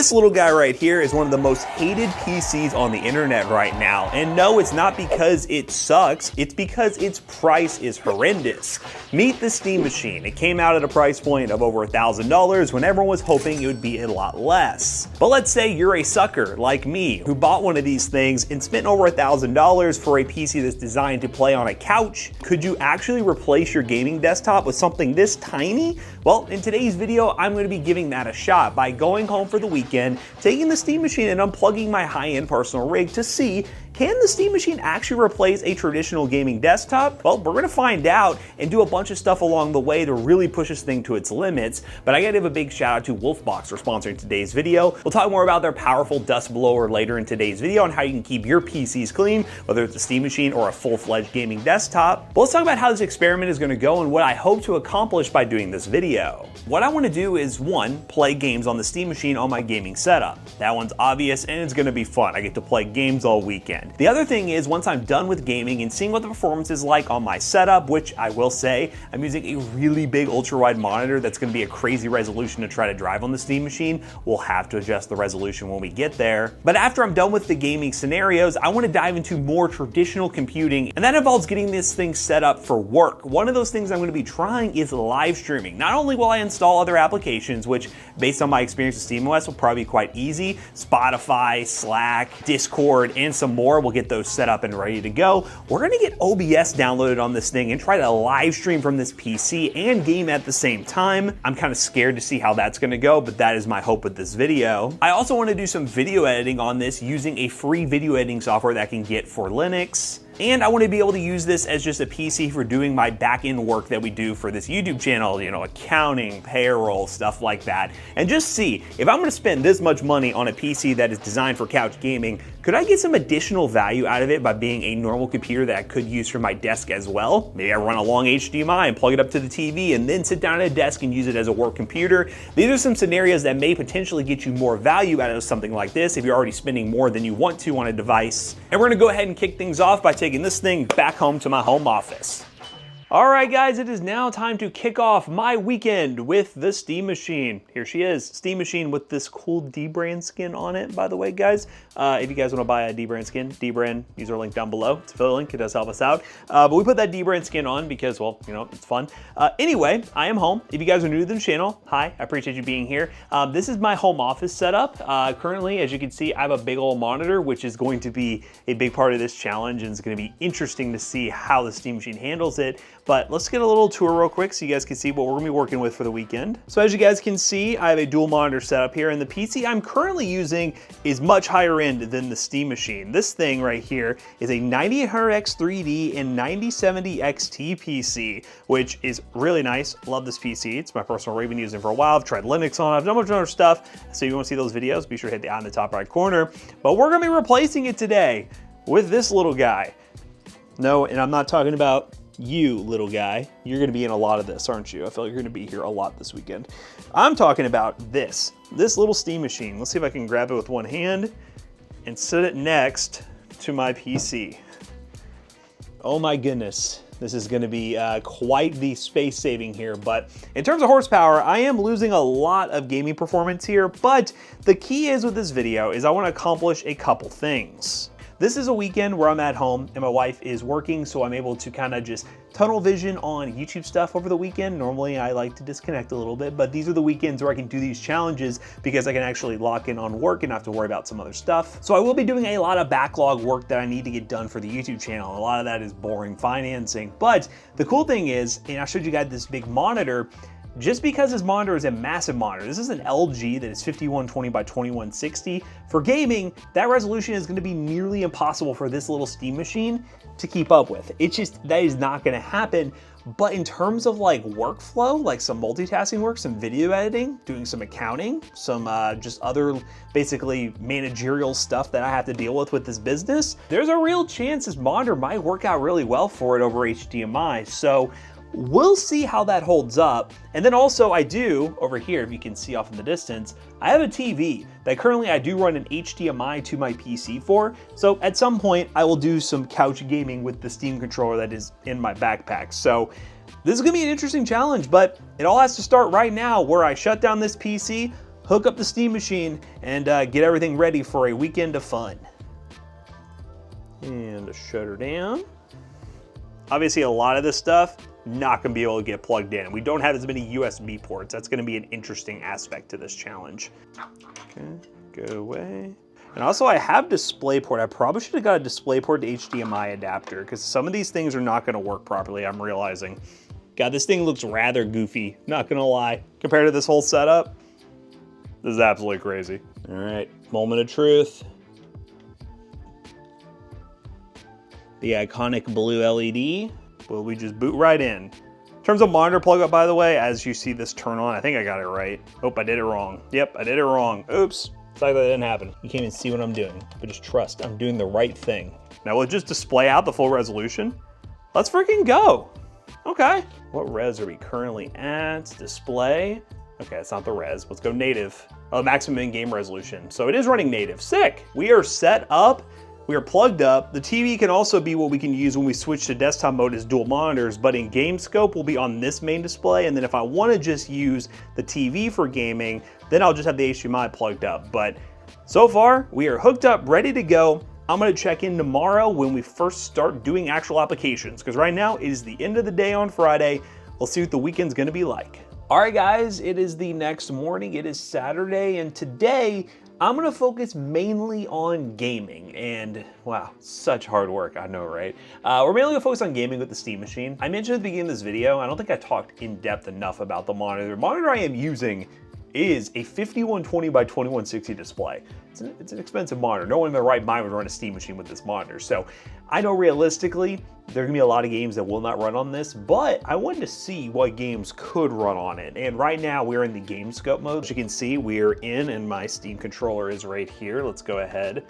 This little guy right here is one of the most hated PCs on the internet right now. And no, it's not because it sucks, it's because its price is horrendous. Meet the Steam Machine. It came out at a price point of over $1,000 when everyone was hoping it would be a lot less. But let's say you're a sucker like me who bought one of these things and spent over $1,000 for a PC that's designed to play on a couch. Could you actually replace your gaming desktop with something this tiny? Well, in today's video, I'm going to be giving that a shot by going home for the weekend, taking the Steam Machine and unplugging my high-end personal rig to see, can the Steam Machine actually replace a traditional gaming desktop? Well, we're gonna find out and do a bunch of stuff along the way to really push this thing to its limits. But I gotta give a big shout out to WOLFBOX for sponsoring today's video. We'll talk more about their powerful dust blower later in today's video on how you can keep your PCs clean, whether it's a Steam Machine or a full-fledged gaming desktop. But let's talk about how this experiment is gonna go and what I hope to accomplish by doing this video. What I wanna do is, one, play games on the Steam Machine on my gaming setup. That one's obvious and it's gonna be fun. I get to play games all weekend. The other thing is, once I'm done with gaming and seeing what the performance is like on my setup, which I will say, I'm using a really big ultra-wide monitor that's gonna be a crazy resolution to try to drive on the Steam Machine. We'll have to adjust the resolution when we get there. But after I'm done with the gaming scenarios, I wanna dive into more traditional computing, and that involves getting this thing set up for work. One of those things I'm gonna be trying is live streaming. Not only will I install other applications, which based on my experience with SteamOS will probably be quite easy, Spotify, Slack, Discord, and some more. We'll get those set up and ready to go. We're gonna get OBS downloaded on this thing and try to live stream from this PC and game at the same time. I'm kind of scared to see how that's gonna go, but that is my hope with this video. I also wanna do some video editing on this using a free video editing software that I can get for Linux. And I want to be able to use this as just a PC for doing my back-end work that we do for this YouTube channel, you know, accounting, payroll, stuff like that. And just see, if I'm going to spend this much money on a PC that is designed for couch gaming, could I get some additional value out of it by being a normal computer that I could use for my desk as well? Maybe I run a long HDMI and plug it up to the TV and then sit down at a desk and use it as a work computer. These are some scenarios that may potentially get you more value out of something like this if you're already spending more than you want to on a device. And we're going to go ahead and kick things off by taking this thing back home to my home office. All right, guys, it is now time to kick off my weekend with the Steam Machine. Here she is, Steam Machine with this cool D-brand skin on it, by the way, guys. If you guys want to buy a D-brand skin, D-brand, use our link down below. It's a affiliate link, it does help us out. But we put that D-brand skin on because, well, you know, it's fun. Anyway, I am home. If you guys are new to the channel, hi, I appreciate you being here. This is my home office setup. Currently, as you can see, I have a big old monitor, which is going to be a big part of this challenge, and it's going to be interesting to see how the Steam Machine handles it. But let's get a little tour real quick so you guys can see what we're gonna be working with for the weekend. So as you guys can see, I have a dual monitor setup here, and the PC I'm currently using is much higher end than the Steam Machine. This thing right here is a 9800X 3D and 9070 XT PC, which is really nice. Love this PC. It's my personal rig, been using it for a while. I've tried Linux on it, I've done a bunch of other stuff. So if you wanna see those videos, be sure to hit the eye in the top right corner. But we're gonna be replacing it today with this little guy. No, and I'm not talking about you, little guy. You're gonna be in a lot of this, aren't you? I feel like you're gonna be here a lot this weekend. I'm talking about this little Steam Machine. Let's see if I can grab it with one hand and set it next to my PC. Oh my goodness. This is gonna be quite the space saving here, but in terms of horsepower, I am losing a lot of gaming performance here, but the key is with this video is I wanna accomplish a couple things. This is a weekend where I'm at home and my wife is working, so I'm able to kind of just tunnel vision on YouTube stuff over the weekend. Normally I like to disconnect a little bit, but these are the weekends where I can do these challenges because I can actually lock in on work and not have to worry about some other stuff. So I will be doing a lot of backlog work that I need to get done for the YouTube channel. A lot of that is boring financing, but the cool thing is, and I showed you guys this big monitor, just because this monitor is a massive monitor, this is an LG that is 5120 by 2160. For gaming, that resolution is gonna be nearly impossible for this little Steam Machine to keep up with. It's just, that is not gonna happen. But in terms of like workflow, like some multitasking work, some video editing, doing some accounting, some just other basically managerial stuff that I have to deal with this business, there's a real chance this monitor might work out really well for it over HDMI. So we'll see how that holds up. And then also I do, over here, if you can see off in the distance, I have a TV that currently I do run an HDMI to my PC for. So at some point I will do some couch gaming with the Steam controller that is in my backpack. So this is gonna be an interesting challenge, but it all has to start right now where I shut down this PC, hook up the Steam machine, and get everything ready for a weekend of fun. And shut her down. Obviously, a lot of this stuff, not gonna be able to get plugged in. We don't have as many USB ports. That's gonna be an interesting aspect to this challenge. Okay, go away. And also I have DisplayPort. I probably should have got a DisplayPort to HDMI adapter because some of these things are not gonna work properly, I'm realizing. God, this thing looks rather goofy, not gonna lie. Compared to this whole setup, this is absolutely crazy. All right, moment of truth. The iconic blue LED. Will we just boot right in? In terms of monitor plug up, by the way, as you see this turn on, I think I got it right. Oh, I did it wrong. Yep, I did it wrong. Oops, it's like that didn't happen. You can't even see what I'm doing, but just trust, I'm doing the right thing. Now will it just display out the full resolution? Let's freaking go. Okay. What res are we currently at? Display. Okay, it's not the res. Let's go native. Oh, maximum in-game resolution. So it is running native. Sick. We are set up. We are plugged up. The TV can also be what we can use when we switch to desktop mode as dual monitors, but in game scope will be on this main display. And then if I want to just use the TV for gaming, then I'll just have the HDMI plugged up. But so far, we are hooked up, ready to go. I'm gonna check in tomorrow when we first start doing actual applications, because right now it is the end of the day on Friday. We'll see what the weekend's gonna be like. All right, guys, it is the next morning. It is Saturday, and today I'm gonna focus mainly on gaming. And wow, such hard work, I know, right? We're mainly gonna focus on gaming with the Steam machine. I mentioned at the beginning of this video, I don't think I talked in depth enough about the monitor. The monitor I am using is a 5120 by 2160 display. It's an expensive monitor. No one in their right mind would run a Steam machine with this monitor. So I know realistically, there are gonna be a lot of games that will not run on this, but I wanted to see what games could run on it. And right now we're in the game scope mode. As you can see, we're in, and my Steam controller is right here. Let's go ahead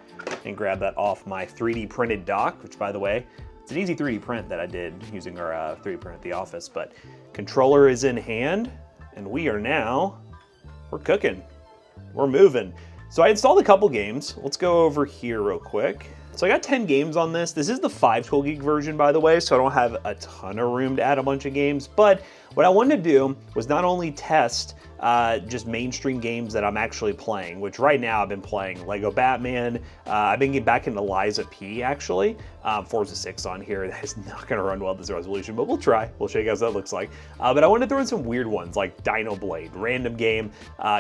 and grab that off my 3D printed dock, which by the way, it's an easy 3D print that I did using our 3D print at the office, but controller is in hand, and we're cooking, we're moving. So I installed a couple games. Let's go over here real quick. So I got 10 games on this. This is the 512 gig version, by the way, so I don't have a ton of room to add a bunch of games, but what I wanted to do was not only test just mainstream games that I'm actually playing, which right now I've been playing Lego Batman. I've been getting back into Liza P, actually. Forza 6 on here. That is not going to run well at this resolution, but we'll try. We'll show you guys what that looks like. But I wanted to throw in some weird ones like Dino Blade, random game,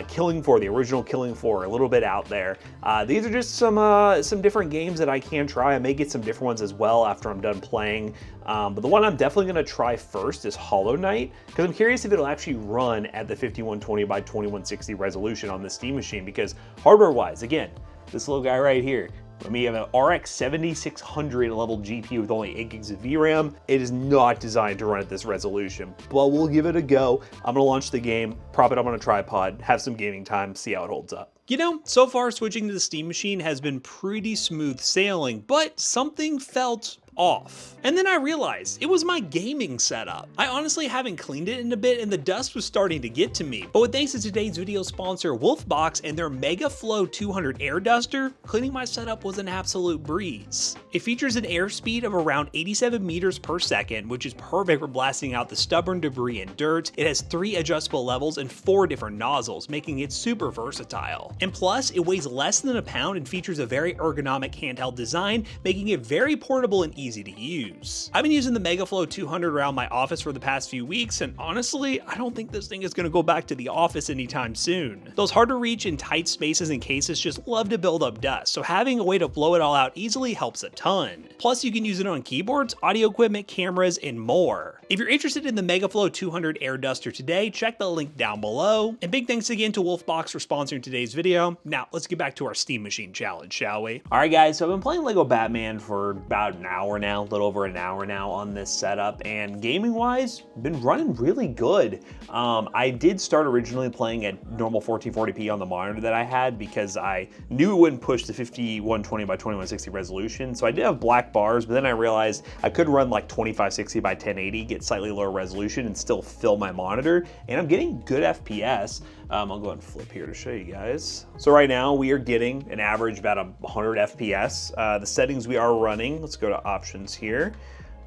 Killing Floor, the original Killing Floor, a little bit out there. These are just some different games that I can try. I may get some different ones as well after I'm done playing. But the one I'm definitely going to try first is Hollow Knight, because I'm curious if it'll actually run at the 5120 by 2160 resolution on the Steam machine, because hardware-wise, again, this little guy right here, we have an RX 7600 level GPU with only 8 gigs of VRAM. It is not designed to run at this resolution, but we'll give it a go. I'm gonna launch the game, prop it up on a tripod, have some gaming time, see how it holds up. You know, so far switching to the Steam machine has been pretty smooth sailing, but something felt off. And then I realized it was my gaming setup. I honestly haven't cleaned it in a bit and the dust was starting to get to me. But with thanks to today's video sponsor, WOLFBOX, and their Mega Flow 200 air duster, cleaning my setup was an absolute breeze. It features an airspeed of around 87 meters per second, which is perfect for blasting out the stubborn debris and dirt. It has 3 adjustable levels and 4 different nozzles, making it super versatile. And plus, it weighs less than a pound and features a very ergonomic handheld design, making it very portable and easy to use. I've been using the Mega Flow 200 around my office for the past few weeks, and honestly, I don't think this thing is gonna go back to the office anytime soon. Those hard to reach and tight spaces and cases just love to build up dust, so having a way to blow it all out easily helps a ton. Plus, you can use it on keyboards, audio equipment, cameras, and more. If you're interested in the Mega Flow 200 air duster today, check the link down below. And big thanks again to WOLFBOX for sponsoring today's video. Now, let's get back to our Steam machine challenge, shall we? All right, guys, so I've been playing Lego Batman for about an hour now, a little over an hour now on this setup, and gaming-wise, been running really good. I did start originally playing at normal 1440p on the monitor that I had because I knew it wouldn't push the 5120 by 2160 resolution, so I did have black bars, but then I realized I could run like 2560 by 1080, get slightly lower resolution, and still fill my monitor, and I'm getting good FPS. I'll go ahead and flip here to show you guys. So right now we are getting an average about 100 FPS. The settings we are running, let's go to options here.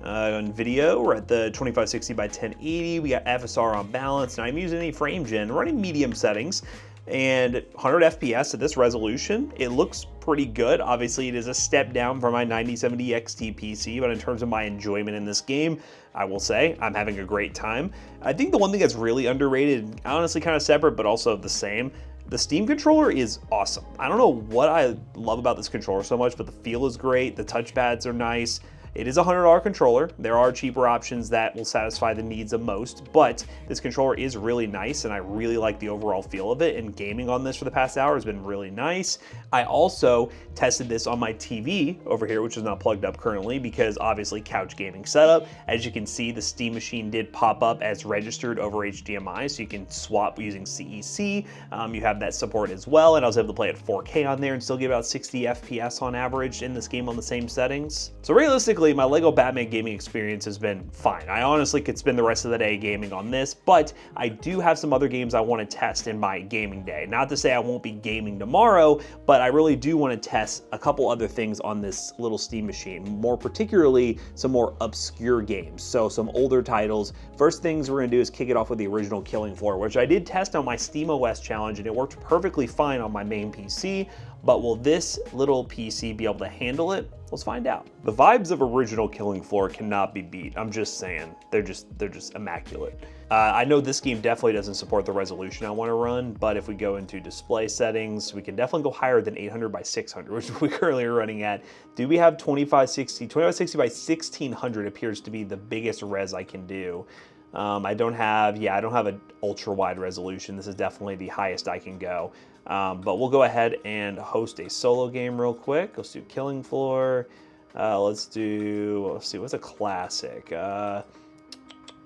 On video, we're at the 2560 by 1080. We got FSR on balance, and I'm using any frame gen, running medium settings. And 100 FPS at this resolution, it looks pretty good. Obviously, it is a step down from my 9070 XT PC, but in terms of my enjoyment in this game, I will say I'm having a great time. I think the one thing that's really underrated, honestly kind of separate, but also the same, the Steam controller is awesome. I don't know what I love about this controller so much, but the feel is great. The touchpads are nice. It is a $100 controller. There are cheaper options that will satisfy the needs of most, but this controller is really nice and I really like the overall feel of it, and gaming on this for the past hour has been really nice. I also tested this on my TV over here, which is not plugged up currently because obviously couch gaming setup. As you can see, the Steam machine did pop up as registered over HDMI, so you can swap using CEC. You have that support as well, and I was able to play at 4K on there and still get about 60 FPS on average in this game on the same settings. So realistically, my Lego Batman gaming experience has been fine. I honestly could spend the rest of the day gaming on this, but I do have some other games I want to test in my gaming day. Not to say I won't be gaming tomorrow, but I really do want to test a couple other things on this little Steam machine, more particularly some more obscure games, so some older titles. First things we're going to do is kick it off with the original Killing Floor, which I did test on my SteamOS challenge and it worked perfectly fine on my main PC, but will this little PC be able to handle it? Let's find out. The vibes of original Killing Floor cannot be beat. I'm just saying, they're just immaculate. I know this game definitely doesn't support the resolution I want to run, but if we go into display settings, we can definitely go higher than 800 by 600, which we currently are running at. Do we have 2560? 2560 by 1600 appears to be the biggest res I can do. I don't have an ultra wide resolution. This is definitely the highest I can go. But we'll go ahead and host a solo game real quick. Let's do Killing Floor. Let's see, what's a classic?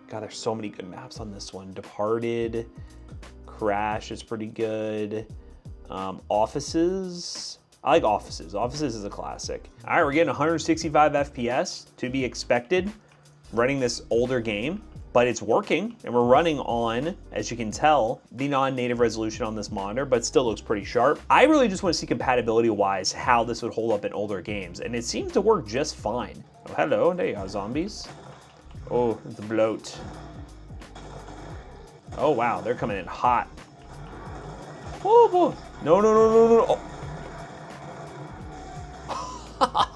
God, there's so many good maps on this one. Departed, Crash is pretty good. Offices, I like Offices. Offices is a classic. All right, we're getting 165 FPS, to be expected, running this older game. But it's working, and we're running on, as you can tell, the non-native resolution on this monitor, but still looks pretty sharp. I really just want to see compatibility-wise how this would hold up in older games, and it seems to work just fine. Oh, hello, there you are, zombies. Oh, the bloat. Oh, wow, they're coming in hot. Oh, boy. No, no, no, no, no. Oh.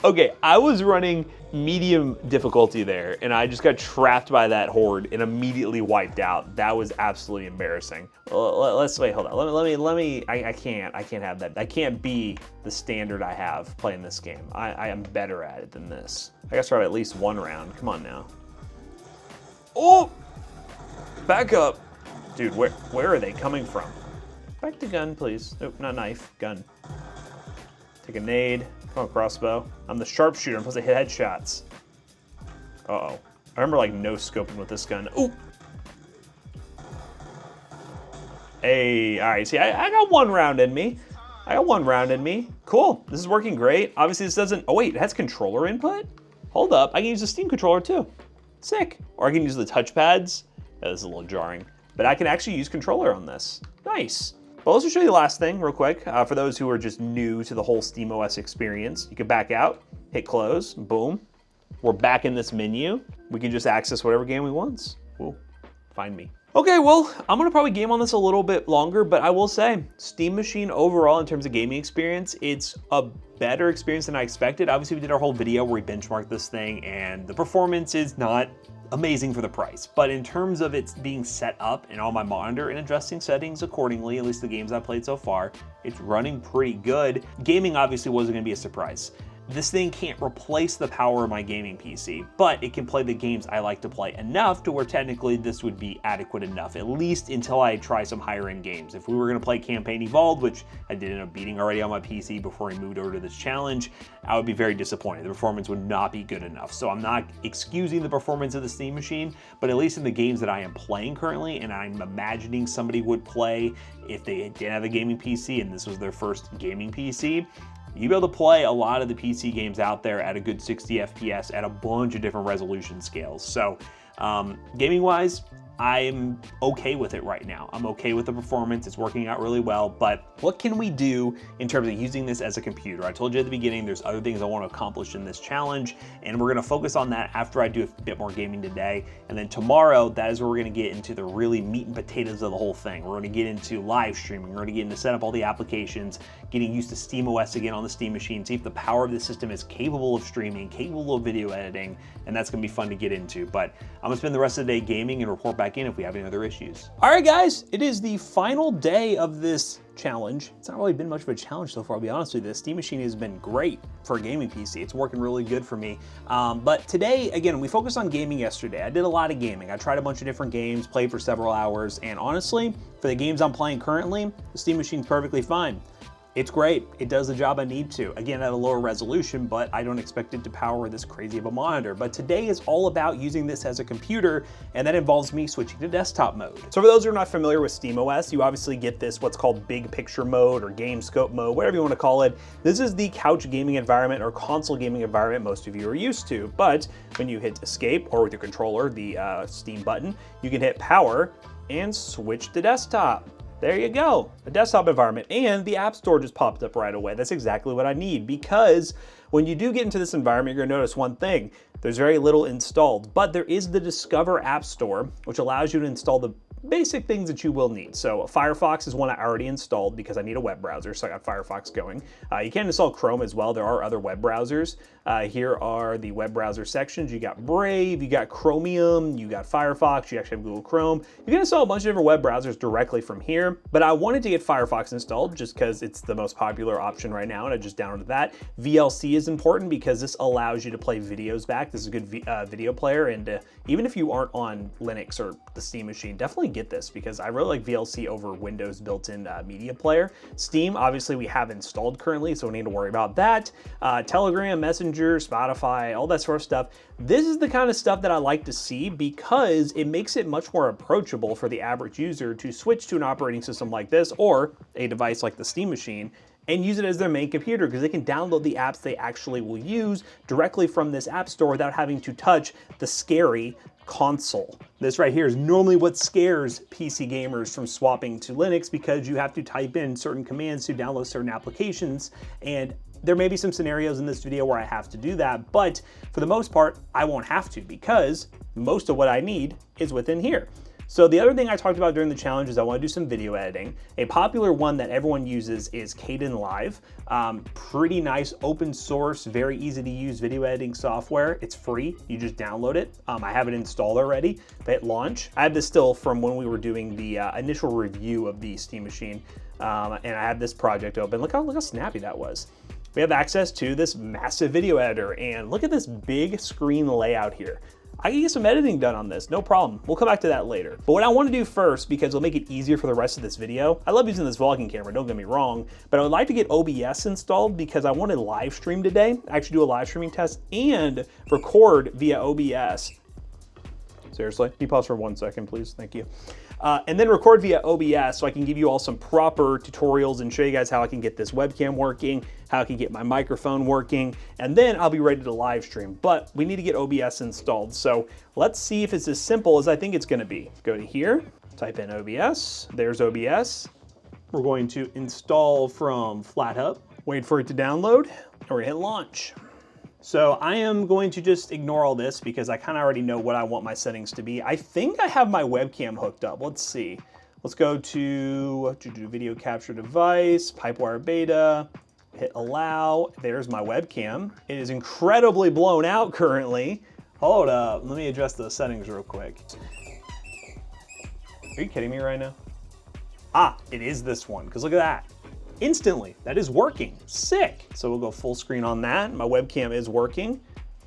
Okay, I was running medium difficulty there, and I just got trapped by that horde and immediately wiped out. That was absolutely embarrassing. Let's wait, hold on. Let me. I can't have that. I can't be the standard I have playing this game. I am better at it than this. I gotta start at least one round. Come on now. Oh, back up, dude. Where are they coming from? Back to gun, please. Nope, not knife. Gun. Take a nade. Come on, crossbow. I'm the sharpshooter. I'm supposed to hit headshots. Uh-oh. I remember like no-scoping with this gun. Ooh. Hey, all right. See, I got one round in me. Cool. This is working great. Obviously, this doesn't... Oh, wait. It has controller input? Hold up. I can use the Steam controller, too. Sick. Or I can use the touchpads. Yeah, this is a little jarring. But I can actually use controller on this. Nice. But let's just show you the last thing real quick. For those who are just new to the whole SteamOS experience, you can back out, hit close, boom. We're back in this menu. We can just access whatever game we want. Ooh, find me. Okay, well, I'm gonna probably game on this a little bit longer, but I will say, Steam Machine overall in terms of gaming experience, it's a better experience than I expected. Obviously, we did our whole video where we benchmarked this thing, and the performance is not amazing for the price, but in terms of it being set up and on my monitor and adjusting settings accordingly, at least the games I've played so far, it's running pretty good. Gaming obviously wasn't gonna be a surprise. This thing can't replace the power of my gaming PC, but it can play the games I like to play enough to where technically this would be adequate enough, at least until I try some higher end games. If we were gonna play Campaign Evolved, which I did end up beating already on my PC before I moved over to this challenge, I would be very disappointed. The performance would not be good enough. So I'm not excusing the performance of the Steam Machine, but at least in the games that I am playing currently, and I'm imagining somebody would play if they didn't have a gaming PC and this was their first gaming PC, you'll be able to play a lot of the PC games out there at a good 60 FPS at a bunch of different resolution scales. So gaming wise, I'm okay with it right now. I'm okay with the performance. It's working out really well, but what can we do in terms of using this as a computer? I told you at the beginning, there's other things I want to accomplish in this challenge, and we're going to focus on that after I do a bit more gaming today. And then tomorrow, that is where we're going to get into the really meat and potatoes of the whole thing. We're going to get into live streaming. We're going to get into set up all the applications, getting used to SteamOS again on the Steam machine, see if the power of the system is capable of streaming, capable of video editing, and that's going to be fun to get into. But I'm going to spend the rest of the day gaming and report back in if we have any other issues. All right, guys, it is the final day of this challenge. It's not really been much of a challenge so far, I'll be honest with you. The Steam machine has been great for a gaming PC. It's working really good for me. But today, again, we focused on gaming yesterday. I did a lot of gaming. I tried a bunch of different games, played for several hours, and honestly, for the games I'm playing currently, the Steam machine's perfectly fine. It's great. It does the job I need to. Again, at a lower resolution, but I don't expect it to power this crazy of a monitor. But today is all about using this as a computer, and that involves me switching to desktop mode. So for those who are not familiar with SteamOS, you obviously get this, what's called big picture mode or game scope mode, whatever you want to call it. This is the couch gaming environment or console gaming environment most of you are used to. But when you hit escape or with your controller, the Steam button, you can hit power and switch to desktop. There you go, a desktop environment, and the App Store just popped up right away. That's exactly what I need, because when you do get into this environment, you're gonna notice one thing. There's very little installed, but there is the Discover App Store, which allows you to install the basic things that you will need. So Firefox is one I already installed because I need a web browser, so I got Firefox going. You can install Chrome as well. There are other web browsers. Here are the web browser sections. You got Brave, you got Chromium, you got Firefox, you actually have Google Chrome. You can install a bunch of different web browsers directly from here, but I wanted to get Firefox installed just because it's the most popular option right now, and I just downloaded that. VLC is important because this allows you to play videos back. This is a good video player, and even if you aren't on Linux or the Steam machine, definitely get this because I really like VLC over Windows built-in media player. Steam, obviously we have installed currently, so we need to worry about that. Telegram, Messenger, Spotify, all that sort of stuff. This is the kind of stuff that I like to see because it makes it much more approachable for the average user to switch to an operating system like this or a device like the Steam machine and use it as their main computer because they can download the apps they actually will use directly from this app store without having to touch the scary console. This right here is normally what scares PC gamers from swapping to Linux because you have to type in certain commands to download certain applications, and there may be some scenarios in this video where I have to do that, but for the most part, I won't have to because most of what I need is within here. So the other thing I talked about during the challenge is I want to do some video editing. A popular one that everyone uses is Kdenlive. Pretty nice open source, very easy to use video editing software. It's free, you just download it. I have it installed already, hit launch. I have this still from when we were doing the initial review of the Steam machine, and I have this project open. Look how snappy that was. We have access to this massive video editor, and look at this big screen layout here. I can get some editing done on this, no problem. We'll come back to that later. But what I want to do first, because it'll make it easier for the rest of this video, I love using this vlogging camera, don't get me wrong, but I would like to get OBS installed because I want to live stream today, actually do a live streaming test and record via OBS. Seriously, can you pause for 1 second, please? Thank you. And then record via OBS so I can give you all some proper tutorials and show you guys how I can get this webcam working, how I can get my microphone working, and then I'll be ready to live stream. But we need to get OBS installed. So let's see if it's as simple as I think it's gonna be. Go to here, type in OBS, there's OBS. We're going to install from FlatHub, wait for it to download, and we're gonna hit launch. So I am going to just ignore all this because I kind of already know what I want my settings to be. I think I have my webcam hooked up. Let's see. Let's go to video capture device, Pipewire beta, hit allow. There's my webcam. It is incredibly blown out currently. Hold up, let me adjust the settings real quick. Are you kidding me right now? Ah, it is this one, because look at that. Instantly, that is working, sick. So we'll go full screen on that. My webcam is working.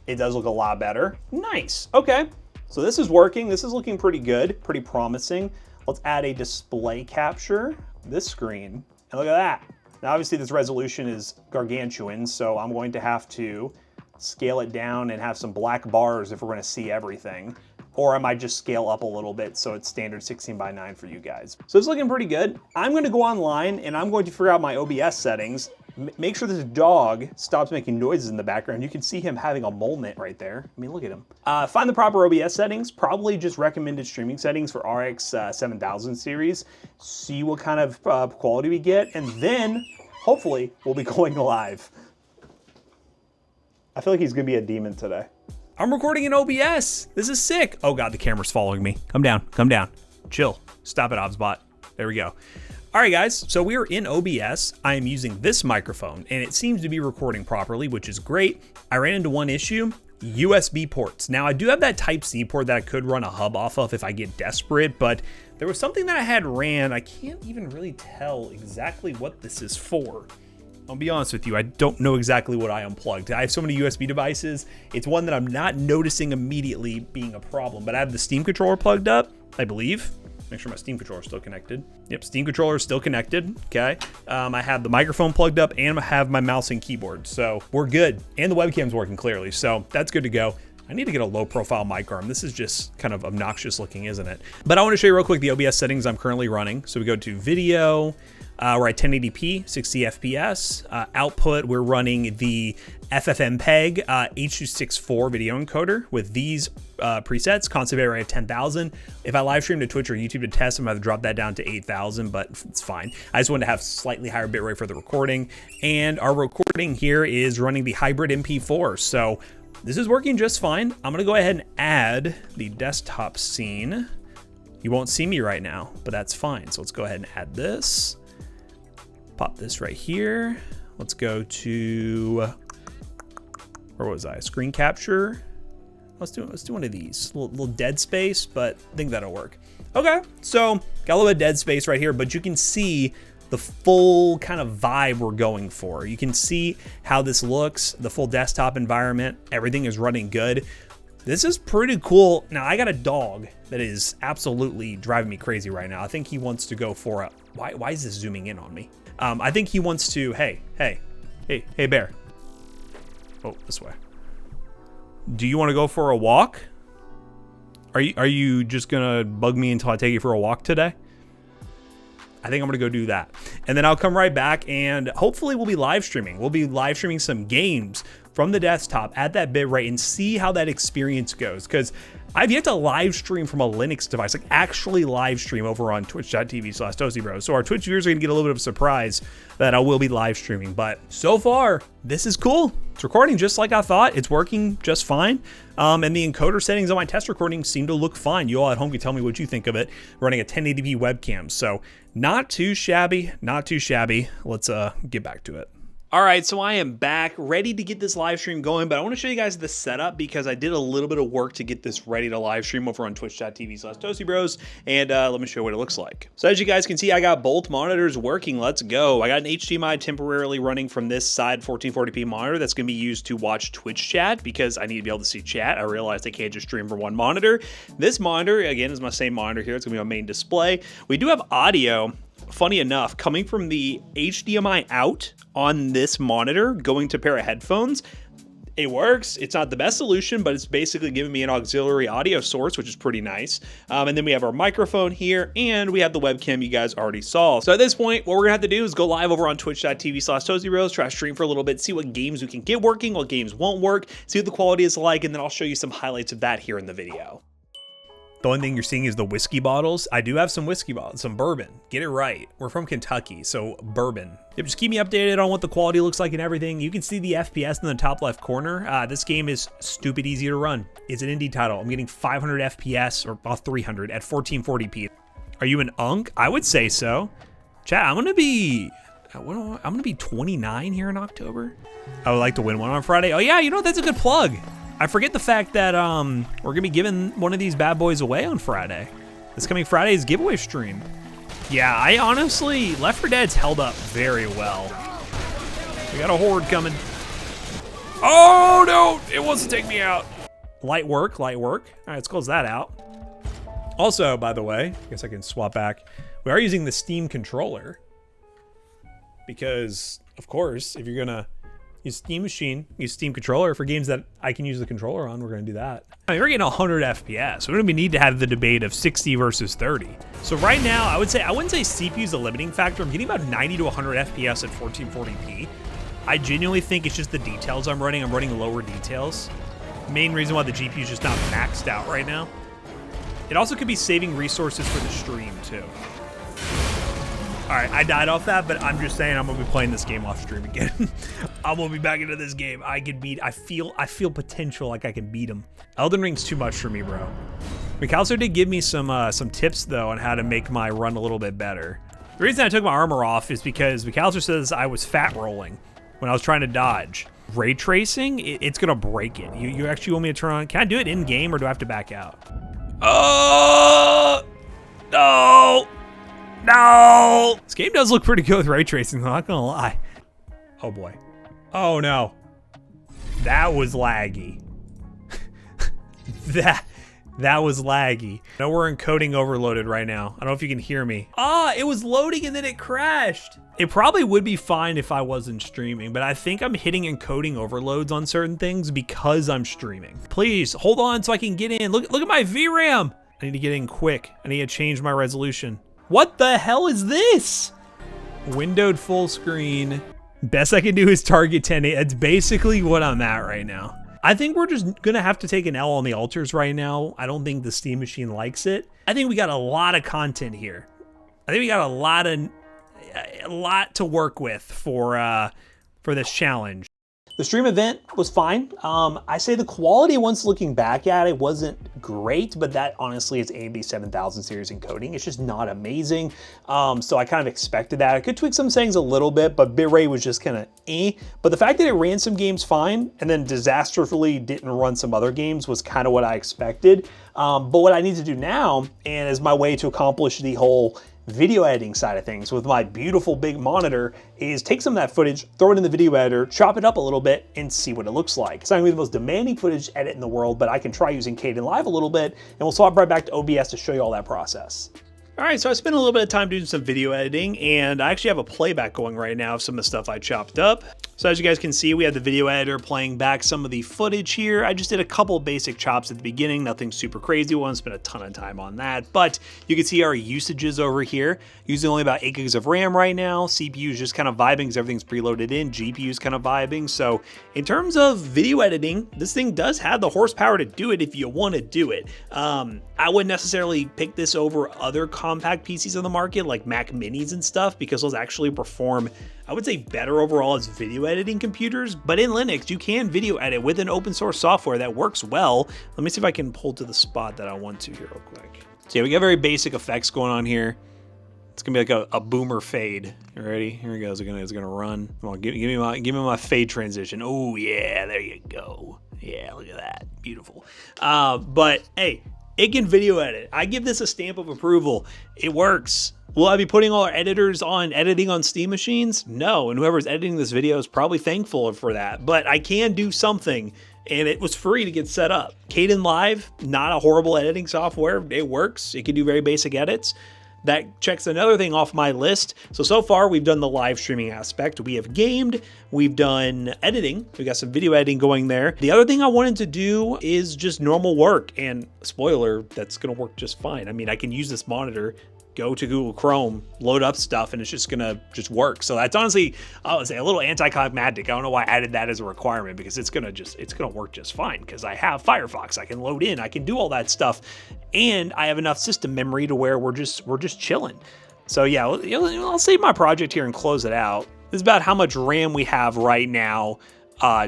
It does look a lot better. Nice, okay. So this is working, this is looking pretty good, pretty promising. Let's add a display capture, this screen, and look at that. Now obviously this resolution is gargantuan, so I'm going to have to scale it down and have some black bars if we're gonna see everything. Or I might just scale up a little bit so it's standard 16:9 for you guys. So it's looking pretty good. I'm gonna go online and I'm going to figure out my OBS settings Make sure this dog stops making noises in the background. You can see him having a moment right there. I mean, look at him. Find the proper OBS settings, probably just recommended streaming settings for RX 7000 series. See what kind of quality we get, and then hopefully we'll be going live. I feel like he's gonna be a demon today. I'm recording in OBS. This is sick. Oh God, the camera's following me. Come down, come down. Chill, stop it, OBSBot. There we go. All right, guys, so we are in OBS. I am using this microphone, and it seems to be recording properly, which is great. I ran into one issue, USB ports. Now, I do have that Type-C port that I could run a hub off of if I get desperate, but there was something that I had ran. I can't even really tell exactly what this is for. I'll be honest with you, I don't know exactly what I unplugged. I have so many USB devices. It's one that I'm not noticing immediately being a problem, but I have the Steam controller plugged up, I believe. Make sure my Steam controller is still connected. Yep, Steam controller is still connected, okay? I have the microphone plugged up and I have my mouse and keyboard, so we're good. And the webcam's working clearly, so that's good to go. I need to get a low profile mic arm. This is just kind of obnoxious looking, isn't it? But I want to show you real quick the OBS settings I'm currently running. So we go to video, we're at 1080p, 60 FPS. Output, we're running the FFmpeg H.264 video encoder with these presets, constant bitrate of 10,000. If I live stream to Twitch or YouTube to test, I'm going to drop that down to 8,000, but it's fine. I just wanted to have slightly higher bitrate for the recording. And our recording here is running the hybrid MP4. So this is working just fine. I'm going to go ahead and add the desktop scene. You won't see me right now, but that's fine. So let's go ahead and add this. Pop this right here. Let's go to, where was I? Screen capture. Let's do one of these. Little dead space, but I think that'll work. Okay, so got a little bit of dead space right here, but you can see the full kind of vibe we're going for. You can see how this looks, the full desktop environment. Everything is running good. This is pretty cool. Now, I got a dog that is absolutely driving me crazy right now. I think he wants to go for a, why is this zooming in on me? I think he wants to, hey, bear. Oh, this way. Do you want to go for a walk? Are you just gonna bug me until I take you for a walk today? I think I'm gonna go do that. And then I'll come right back and hopefully we'll be live streaming. We'll be live streaming some games from the desktop at that bitrate and see how that experience goes. Because I've yet to live stream from a Linux device, like actually live stream over on twitch.tv/ToastyBros. So our Twitch viewers are gonna get a little bit of a surprise that I will be live streaming. But so far, this is cool. It's recording just like I thought. It's working just fine. And the encoder settings on my test recording seem to look fine. You all at home can tell me what you think of it. Running a 1080p webcam. So not too shabby, not too shabby. Let's get back to it. All right, so I am back, ready to get this live stream going, but I want to show you guys the setup because I did a little bit of work to get this ready to live stream over on twitch.tv/ToastyBros, and let me show you what it looks like. So as you guys can see, I got both monitors working. Let's go. I got an HDMI temporarily running from this side 1440p monitor that's going to be used to watch Twitch chat because I need to be able to see chat. I realized I can't just stream from one monitor. This monitor, again, is my same monitor here. It's going to be my main display. We do have audio. Funny enough, coming from the HDMI out on this monitor, going to a pair of headphones, it works. It's not the best solution, but it's basically giving me an auxiliary audio source, which is pretty nice. And then we have our microphone here, and we have the webcam you guys already saw. So at this point, what we're gonna have to do is go live over on twitch.tv/ToastyBros, try to stream for a little bit, see what games we can get working, what games won't work, see what the quality is like, and then I'll show you some highlights of that here in the video. The only thing you're seeing is the whiskey bottles. I do have some whiskey bottles, some bourbon. Get it right. We're from Kentucky, so bourbon. Yep, just keep me updated on what the quality looks like and everything. You can see the FPS in the top left corner. This game is stupid easy to run. It's an indie title. I'm getting 500 FPS, or about 300 at 1440p. Are you an unk? I would say so. Chat, I'm gonna be 29 here in October. I would like to win one on Friday. Oh yeah, you know what? That's a good plug. I forget the fact that we're gonna be giving one of these bad boys away on Friday. This coming Friday's giveaway stream. Yeah, I honestly, Left 4 Dead's held up very well. We got a horde coming. Oh no, it wants to take me out. Light work, light work. All right, let's close that out. Also, by the way, I guess I can swap back. We are using the Steam controller because, of course, if you're gonna use Steam Machine, use Steam Controller. For games that I can use the controller on, we're gonna do that. I mean, we're getting 100 FPS. We don't even need to have the debate of 60 versus 30. So right now, I wouldn't say CPU is the limiting factor. I'm getting about 90 to 100 FPS at 1440p. I genuinely think it's just the details I'm running. I'm running lower details. Main reason why the GPU is just not maxed out right now. It also could be saving resources for the stream too. All right, I died off that, but I'm just saying I'm gonna be playing this game off stream again. I'm gonna be back into this game. I feel potential like I can beat him. Elden Ring's too much for me, bro. McAllister did give me some tips though on how to make my run a little bit better. The reason I took my armor off is because McAllister says I was fat rolling when I was trying to dodge. Ray tracing, it's gonna break it. You actually want me to turn on? Can I do it in game or do I have to back out? Oh no! No! This game does look pretty good with ray tracing, I'm not gonna lie. Oh boy. Oh no. That was laggy. That was laggy. No, we're encoding overloaded right now. I don't know if you can hear me. Ah, it was loading and then it crashed. It probably would be fine if I wasn't streaming, but I think I'm hitting encoding overloads on certain things because I'm streaming. Please, hold on so I can get in. Look at my VRAM. I need to get in quick. I need to change my resolution. What the hell is this? Windowed full screen. Best I can do is target 1080. That's basically what I'm at right now. I think we're just gonna have to take an L on the altars right now. I don't think the Steam Machine likes it. I think we got a lot of content here. I think we got a lot to work with for this challenge. The stream event was fine. I say the quality once looking back at it wasn't great, but that honestly is AMD 7000 series encoding. It's just not amazing. So I kind of expected that. I could tweak some settings a little bit, but bitrate was just kind of eh. But the fact that it ran some games fine and then disastrously didn't run some other games was kind of what I expected. But what I need to do now, and as my way to accomplish the whole video editing side of things with my beautiful big monitor, is take some of that footage, throw it in the video editor, chop it up a little bit, and see what it looks like. It's not gonna be the most demanding footage edit in the world, but I can try using Kdenlive a little bit, and we'll swap right back to OBS to show you all that process. All right, so I spent a little bit of time doing some video editing, and I actually have a playback going right now of some of the stuff I chopped up. So as you guys can see, we have the video editor playing back some of the footage here. I just did a couple basic chops at the beginning, nothing super crazy. Won't spend a ton of time on that, but you can see our usages over here. Using only about 8 gigs of RAM right now. CPU is just kind of vibing because everything's preloaded in. GPU is kind of vibing. So in terms of video editing, this thing does have the horsepower to do it if you want to do it. I wouldn't necessarily pick this over other compact PCs on the market like Mac Minis and stuff because those actually perform, I would say, better overall as video editing computers. But in Linux, you can video edit with an open source software that works well. Let me see if I can pull to the spot that I want to here real quick. So yeah, we got very basic effects going on here. It's gonna be like a boomer fade. You ready? Here we go. It's gonna run. Come on, give me my fade transition. Oh yeah, there you go. Yeah, look at that, beautiful. But hey, it can video edit. I give this a stamp of approval. It works. Will I be putting all our editors on editing on Steam machines? No, and whoever's editing this video is probably thankful for that. But I can do something, and it was free to get set up. Kdenlive, not a horrible editing software. It works. It can do very basic edits. That checks another thing off my list. So far we've done the live streaming aspect. We have gamed, we've done editing. We got some video editing going there. The other thing I wanted to do is just normal work, and spoiler, that's gonna work just fine. I mean, I can use this monitor, go to Google Chrome, load up stuff, and it's just gonna work. So that's honestly, I would say, a little anticlimactic. I don't know why I added that as a requirement, because it's gonna work just fine because I have Firefox, I can load in, I can do all that stuff, and I have enough system memory to where we're just chilling. So yeah, I'll save my project here and close it out. This is about how much RAM we have right now,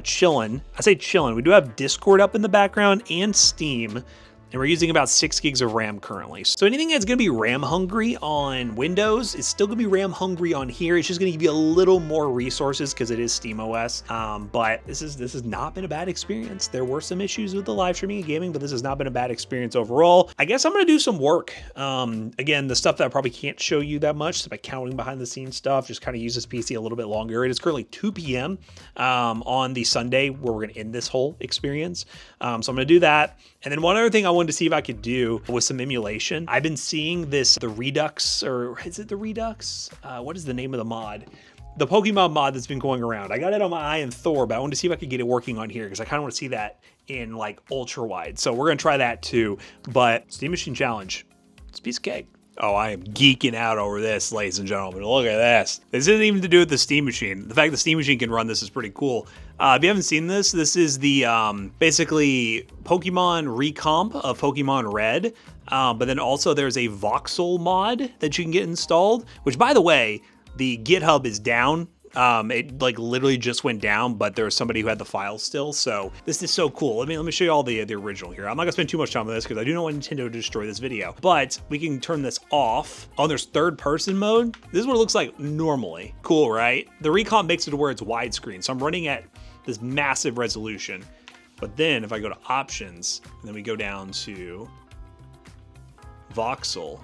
chilling. I say chilling. We do have Discord up in the background and Steam. And we're using about 6 gigs of RAM currently. So anything that's gonna be RAM hungry on Windows is still gonna be RAM hungry on here. It's just gonna give you a little more resources because it is SteamOS. But this has not been a bad experience. There were some issues with the live streaming and gaming, but this has not been a bad experience overall. I guess I'm gonna do some work. Again, the stuff that I probably can't show you that much, so by counting behind the scenes stuff, just kind of use this PC a little bit longer. It is currently 2 p.m. On the Sunday where we're gonna end this whole experience. So I'm gonna do that. And then one other thing I wanted to see if I could do was some emulation. I've been seeing this, the Redux, or is it the Redux? What is the name of the mod? the Pokemon mod that's been going around. I got it on my eye in Thor, but I wanted to see if I could get it working on here because I kind of want to see that in like ultra wide. So we're going to try that too. But Steam Machine Challenge, it's a piece of cake. Oh, I am geeking out over this, ladies and gentlemen. Look at this. This isn't even to do with the Steam Machine. The fact the Steam Machine can run this is pretty cool. If you haven't seen this, this is the basically Pokemon recomp of Pokemon Red. But then also there's a voxel mod that you can get installed, which by the way, the GitHub is down. It like literally just went down, but there was somebody who had the file still. So this is so cool. Let me show you all the original here. I'm not gonna spend too much time on this because I do not want Nintendo to destroy this video, but we can turn this off. Oh, there's third person mode. This is what it looks like normally. Cool, right? The recomp makes it to where it's widescreen. So I'm running at this massive resolution. But then if I go to options, and then we go down to voxel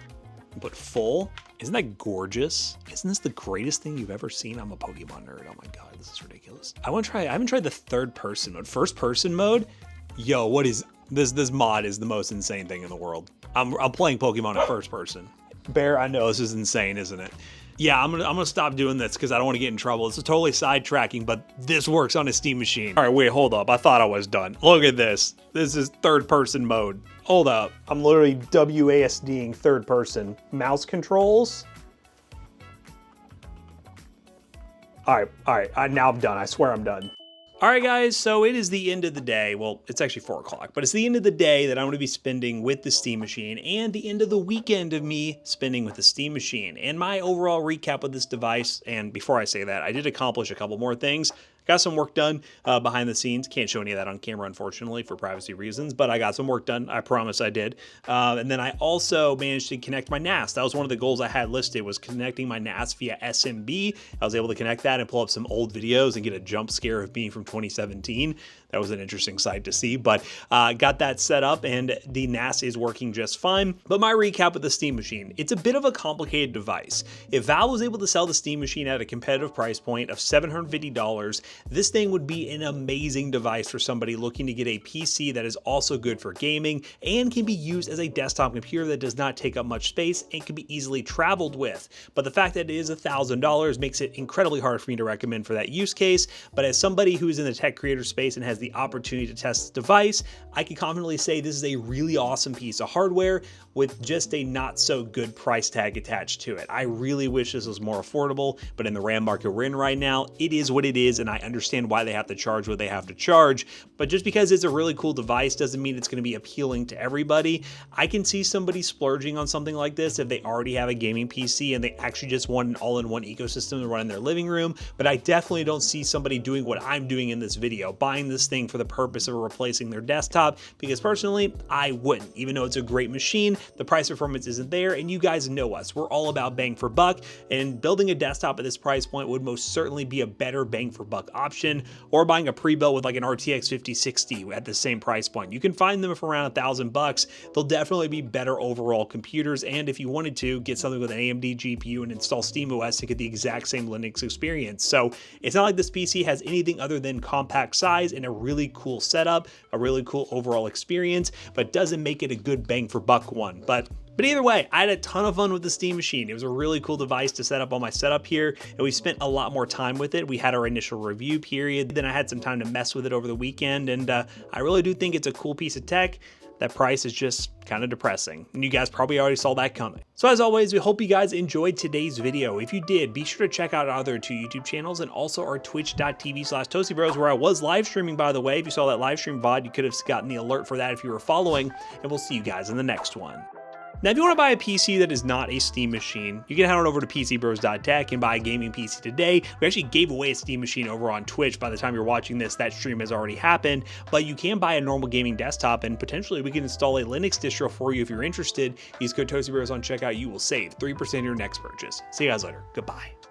and put full, isn't that gorgeous? Isn't this the greatest thing you've ever seen? I'm a Pokemon nerd. Oh my God, this is ridiculous. I haven't tried the third person mode. First person mode, yo, what is this? This mod is the most insane thing in the world. I'm playing Pokemon in first person. Bear, I know this is insane, isn't it? Yeah, I'm gonna stop doing this because I don't want to get in trouble. It's totally sidetracking, but this works on a Steam Machine. All right, wait, hold up. I thought I was done. Look at this. This is third person mode. Hold up. I'm literally WASDing third person. Mouse controls. All right, now I'm done. I swear I'm done. All right, guys, so it is the end of the day. Well, it's actually 4 o'clock, but it's the end of the day that I'm going to be spending with the Steam Machine and the end of the weekend of me spending with the Steam Machine. And my overall recap of this device, and before I say that, I did accomplish a couple more things. Got some work done behind the scenes. Can't show any of that on camera, unfortunately, for privacy reasons, but I got some work done. I promise I did. And then I also managed to connect my NAS. That was one of the goals I had listed, was connecting my NAS via SMB. I was able to connect that and pull up some old videos and get a jump scare of me from 2017. That was an interesting sight to see, but got that set up and the NAS is working just fine. But my recap with the Steam Machine, it's a bit of a complicated device. If Valve was able to sell the Steam Machine at a competitive price point of $750, this thing would be an amazing device for somebody looking to get a PC that is also good for gaming and can be used as a desktop computer that does not take up much space and can be easily traveled with. But the fact that it is $1,000 makes it incredibly hard for me to recommend for that use case. But as somebody who is in the tech creator space and has the opportunity to test this device, I can confidently say this is a really awesome piece of hardware with just a not so good price tag attached to it. I really wish this was more affordable, but in the RAM market we're in right now, it is what it is, and I understand why they have to charge what they have to charge. But just because it's a really cool device doesn't mean it's going to be appealing to everybody. I can see somebody splurging on something like this if they already have a gaming PC and they actually just want an all-in-one ecosystem to run in their living room, but I definitely don't see somebody doing what I'm doing in this video, buying this thing for the purpose of replacing their desktop, because personally, I wouldn't. Even though it's a great machine, the price performance isn't there, and you guys know us. We're all about bang for buck, and building a desktop at this price point would most certainly be a better bang for buck option, or buying a pre-built with like an RTX 5060 at the same price point. You can find them for around $1,000. They'll definitely be better overall computers, and if you wanted to, get something with an AMD GPU and install SteamOS to get the exact same Linux experience. So it's not like this PC has anything other than compact size and a really cool setup, a really cool overall experience, but doesn't make it a good bang for buck one. But either way, I had a ton of fun with the Steam Machine. It was a really cool device to set up on my setup here, and we spent a lot more time with it. We had our initial review period, then I had some time to mess with it over the weekend, and I really do think it's a cool piece of tech. That price is just kind of depressing, and you guys probably already saw that coming. So as always, we hope you guys enjoyed today's video. If you did, be sure to check out our other 2 YouTube channels and also our twitch.tv/ToastyBros, where I was live streaming, by the way. If you saw that live stream VOD, you could have gotten the alert for that if you were following, and we'll see you guys in the next one. Now, if you want to buy a PC that is not a Steam Machine, you can head on over to PCBros.tech and buy a gaming PC today. We actually gave away a Steam Machine over on Twitch. By the time you're watching this, that stream has already happened, but you can buy a normal gaming desktop, and potentially we can install a Linux distro for you if you're interested. Use code ToastyBros on checkout. You will save 3% of your next purchase. See you guys later. Goodbye.